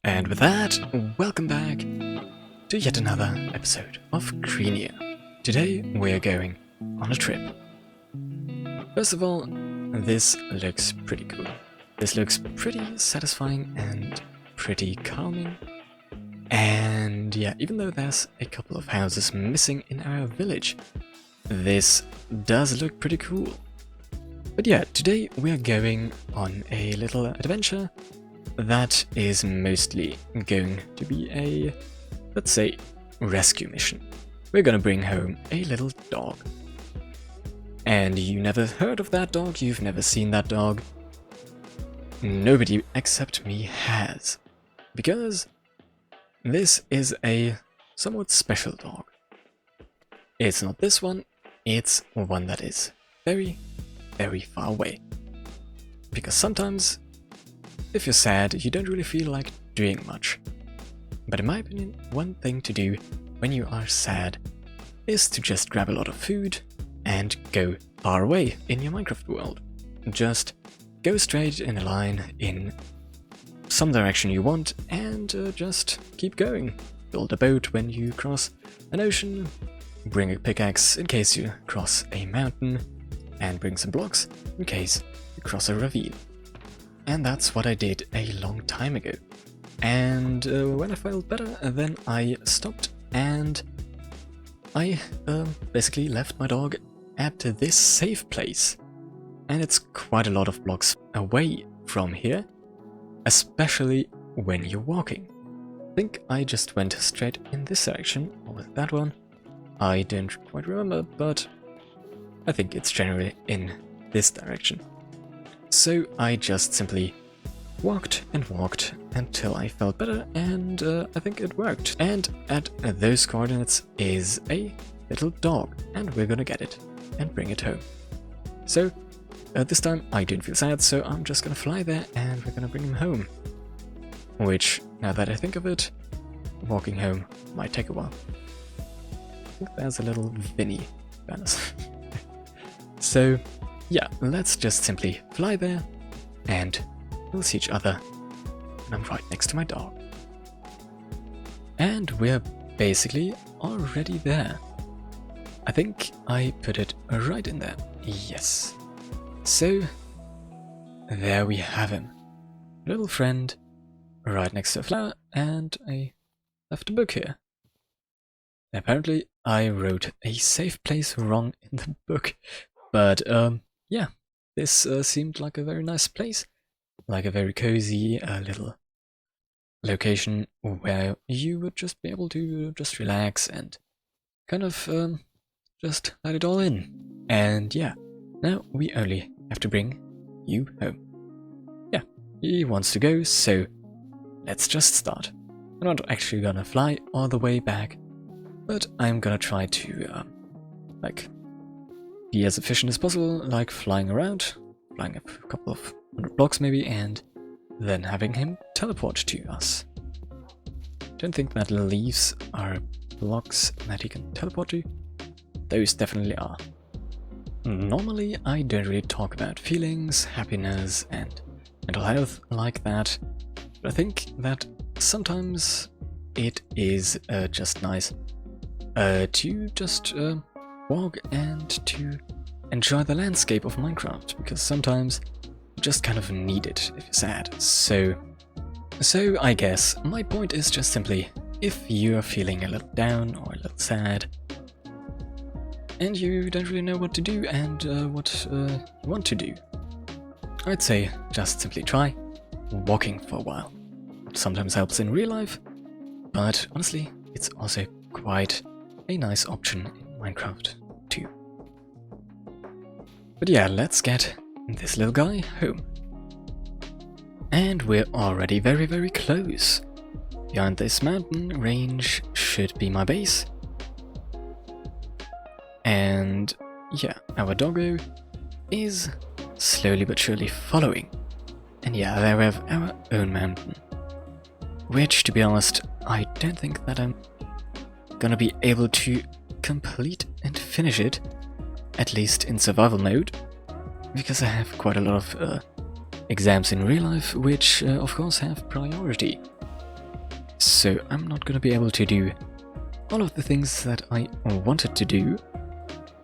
And with that, welcome back to yet another episode of Krenia. Today we're going on a trip. First of all, this looks pretty cool. This looks pretty satisfying and pretty calming. And yeah, even though there's a couple of houses missing in our village, this does look pretty cool. But yeah, today we're going on a little adventure that is mostly going to be a, let's say, rescue mission. We're gonna bring home a little dog. And you never heard of that dog, you've never seen that dog. Nobody except me has. Because this is a somewhat special dog. It's not this one, it's one that is very, very far away. Because sometimes, if you're sad, you don't really feel like doing much. But in my opinion, one thing to do when you are sad is to just grab a lot of food and go far away in your Minecraft world. Just go straight in a line in some direction you want and just keep going. Build a boat when you cross an ocean, bring a pickaxe in case you cross a mountain, and bring some blocks in case you cross a ravine. And that's what I did a long time ago. And when I felt better, then I stopped and I basically left my dog at this safe place. And it's quite a lot of blocks away from here, especially when you're walking. I think I just went straight in this direction, or with that one. I don't quite remember, but I think it's generally in this direction. So I just simply walked and walked until I felt better, and I think it worked. And at those coordinates is a little dog, and we're gonna get it and bring it home. So this time I don't feel sad, so I'm just gonna fly there and we're gonna bring him home. Which, now that I think of it, walking home might take a while. I think there's a little Vinny banners. So yeah, let's just simply fly there and we'll see each other when I'm right next to my dog. And we're basically already there. I think I put it right in there. Yes. So there we have him. Little friend right next to a flower, and I left a book here. Apparently I wrote a safe place wrong in the book. But yeah, this seemed like a very nice place, like a very cozy little location where you would just be able to just relax and kind of just let it all in. And yeah, now we only have to bring you home. Yeah, he wants to go, so let's just start. I'm not actually gonna fly all the way back, but I'm gonna try to be as efficient as possible, like flying around, flying up a couple of 100 blocks maybe, and then having him teleport to us. Don't think that leaves are blocks that he can teleport to. Those definitely are. Normally I don't really talk about feelings, happiness and mental health like that, but I think that sometimes it is just nice to just walk and to enjoy the landscape of Minecraft, because sometimes you just kind of need it if you're sad. So I guess my point is just simply, if you're feeling a little down or a little sad and you don't really know what to do and what you want to do, I'd say just simply try walking for a while. It sometimes helps in real life, but honestly it's also quite a nice option in Minecraft too. But yeah, let's get this little guy home. And we're already very, very close. Behind this mountain range should be my base. And yeah, our doggo is slowly but surely following. And yeah, there we have our own mountain. Which, to be honest, I don't think that I'm gonna be able to complete and finish it, at least in survival mode, because I have quite a lot of exams in real life, which of course have priority. so I'm not going to be able to do all of the things that I wanted to do,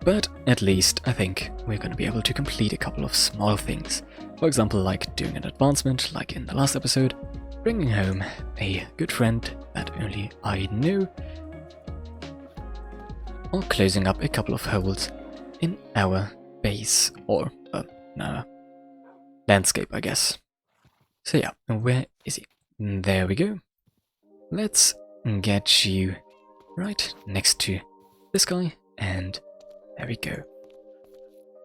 but at least I think we're going to be able to complete a couple of small things. For example, like doing an advancement, like in the last episode, bringing home a good friend that only I knew, or closing up a couple of holes in our base, or no, landscape, I guess. So yeah, where is he? There we go. Let's get you right next to this guy, and there we go.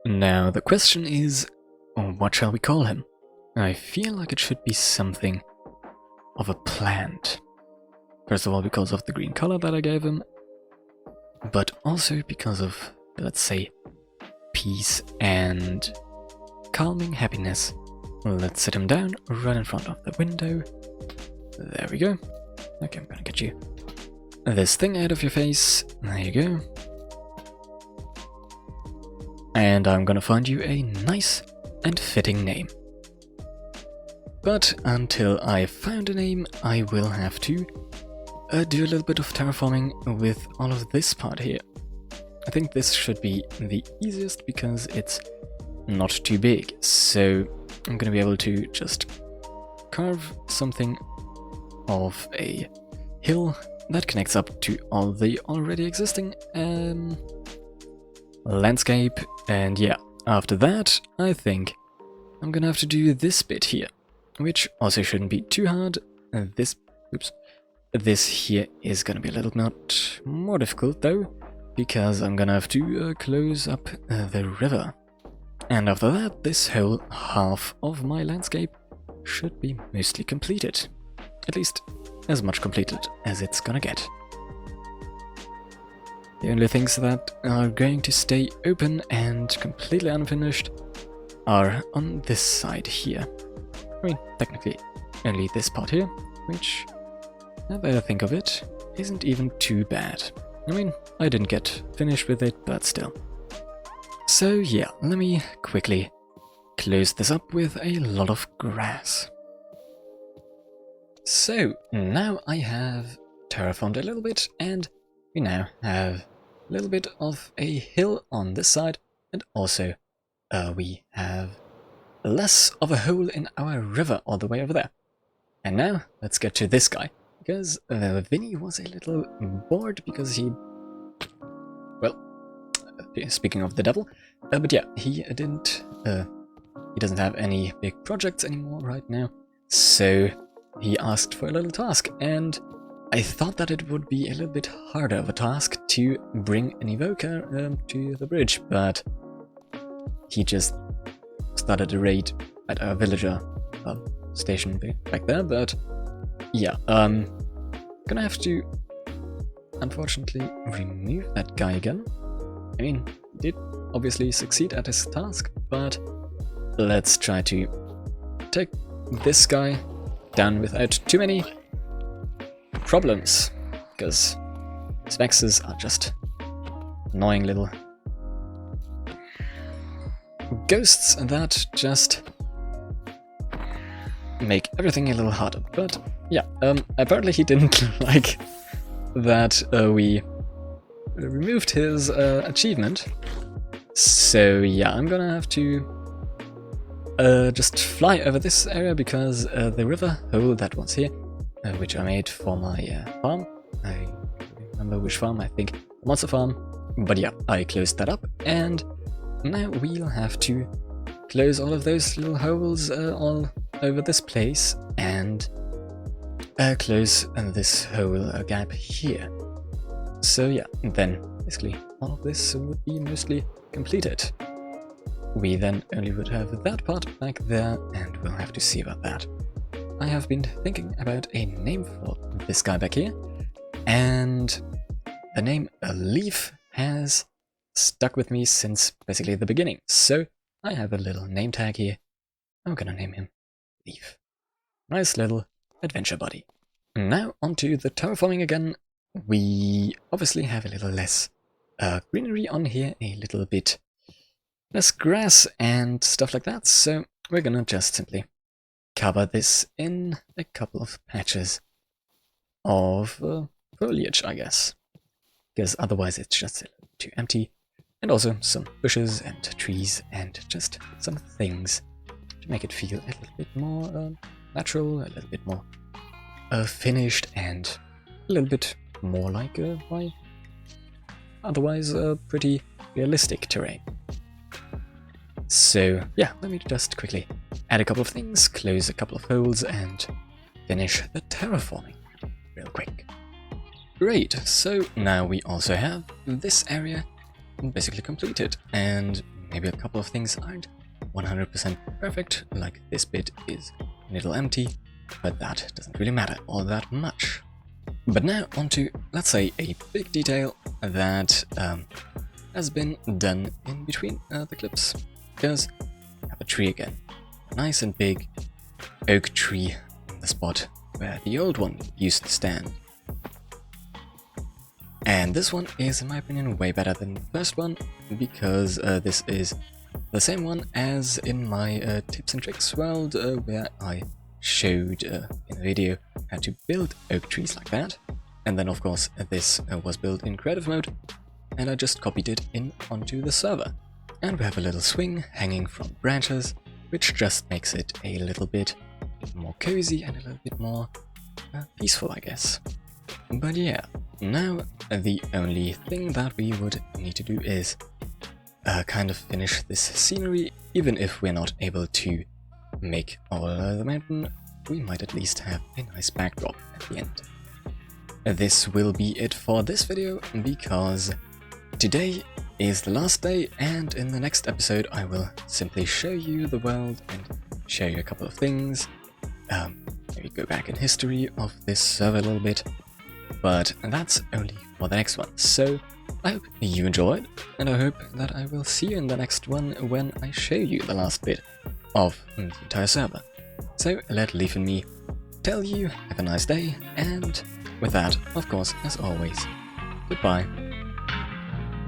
Now the question is, what shall we call him? I feel like it should be something of a plant. First of all, because of the green color that I gave him, but also because of, let's say, peace and calming happiness. Let's sit him down right in front of the window. There we go. Okay, I'm gonna get you this thing out of your face. There you go. And I'm gonna find you a nice and fitting name. But until I found a name, I will have to do a little bit of terraforming with all of this part here. I think this should be the easiest because it's not too big. So I'm gonna be able to just carve something of a hill that connects up to all the already existing landscape. And yeah, after that, I think I'm gonna have to do this bit here, which also shouldn't be too hard. This here is gonna be a little bit more difficult though, because I'm gonna have to close up the river. And after that, this whole half of my landscape should be mostly completed. At least as much completed as it's gonna get. The only things that are going to stay open and completely unfinished are on this side here. I mean, technically only this part here, which, now that I think of it, isn't even too bad. I mean, I didn't get finished with it, but still. So yeah, let me quickly close this up with a lot of grass. So now I have terraformed a little bit, and we now have a little bit of a hill on this side, and also we have less of a hole in our river all the way over there. And now let's get to this guy, because Vinny was a little bored because he, well, speaking of the devil, but yeah, he doesn't have any big projects anymore right now, so he asked for a little task, and I thought that it would be a little bit harder of a task to bring an evoker to the bridge, but he just started a raid at our villager station back there. But yeah, gonna have to unfortunately remove that guy again. I mean, he did obviously succeed at his task, but let's try to take this guy down without too many problems, because Spexes are just annoying little ghosts that just make everything a little harder. But yeah, apparently he didn't like that we removed his achievement. So yeah, I'm gonna have to just fly over this area, because the river hole that was here, which I made for my farm, I don't remember which farm, I think Monster Farm, but yeah, I closed that up, and now we'll have to close all of those little holes all over this place, and close this whole gap here. So yeah, then basically all of this would be mostly completed. We then only would have that part back there, and we'll have to see about that. I have been thinking about a name for this guy back here, and the name Leaf has stuck with me since basically the beginning. So I have a little name tag here. I'm gonna name him Leaf. Nice little adventure buddy. Now onto the terraforming again. We obviously have a little less greenery on here, a little bit less grass and stuff like that, so we're gonna just simply cover this in a couple of patches of foliage, I guess. Because otherwise it's just a little too empty. And also some bushes and trees and just some things to make it feel a little bit more natural, a little bit more finished, and a little bit more like my otherwise pretty realistic terrain. So yeah, let me just quickly add a couple of things, close a couple of holes, and finish the terraforming real quick. Great, so now we also have this area basically completed, and maybe a couple of things aren't 100% perfect, like this bit is a little empty, but that doesn't really matter all that much. But now onto, let's say, a big detail that has been done in between the clips. Because I have a tree again, a nice and big oak tree in the spot where the old one used to stand. And this one is, in my opinion, way better than the first one, because this is the same one as in my tips and tricks world, where I showed in a video how to build oak trees like that. And then of course this was built in creative mode, and I just copied it in onto the server. And we have a little swing hanging from branches, which just makes it a little bit more cozy and a little bit more peaceful, I guess. But yeah, now the only thing that we would need to do is kind of finish this scenery. Even if we're not able to make all the mountain, we might at least have a nice backdrop at the end. This will be it for this video, because today is the last day, and in the next episode I will simply show you the world and show you a couple of things. Maybe go back in history of this server a little bit, but that's only for the next one. So I hope you enjoyed, and I hope that I will see you in the next one when I show you the last bit of the entire server. So let Leaf and me tell you have a nice day, and with that, of course, as always, goodbye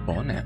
for now.